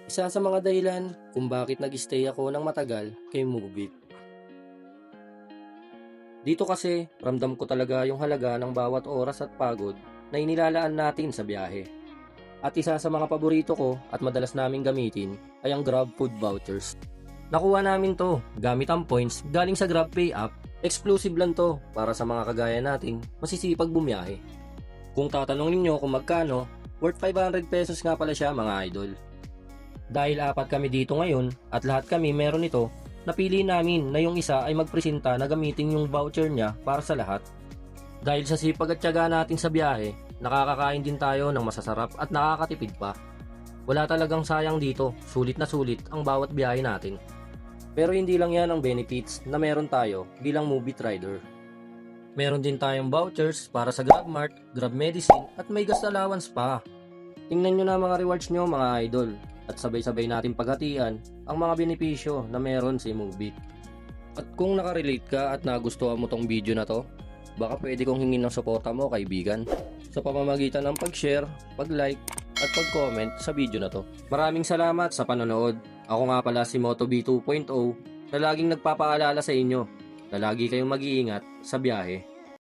Isa sa mga dahilan kung bakit nag-stay ako ng matagal kay Mubit. Dito kasi, ramdam ko talaga yung halaga ng bawat oras at pagod na inilalaan natin sa biyahe. At isa sa mga paborito ko at madalas naming gamitin ay ang Grab Food Vouchers. Nakuha namin to gamit ang points galing sa GrabPay app. Exclusive lang to para sa mga kagaya nating masisipag bumiyahe. Kung tatanungin nyo kung magkano, worth 500 pesos nga pala siya mga idol. Dahil apat kami dito ngayon at lahat kami meron ito, napili namin na yung isa ay magpresenta na gamitin yung voucher niya para sa lahat. Dahil sa sipag at tiyaga natin sa biyahe, nakakakain din tayo ng masasarap at nakakatipid pa. Wala talagang sayang dito, sulit na sulit ang bawat biyahe natin. Pero hindi lang yan ang benefits na meron tayo bilang Mubit rider. Meron din tayong vouchers para sa GrabMart, Grab Medicine at may gas allowance pa. Tingnan nyo na mga rewards nyo mga idol at sabay-sabay natin paghatian ang mga benepisyo na meron si Mubit. At kung nakarelate ka at nagustuhan mo tong video na to, baka pwede kong hingin ng suporta mo kaibigan sa pamamagitan ng pag-share, pag-like at pag-comment sa video na to. Maraming salamat sa panonood. Ako nga pala si Motob 2.0 na laging nagpapaalala sa inyo na lagi kayong mag-iingat sa biyahe.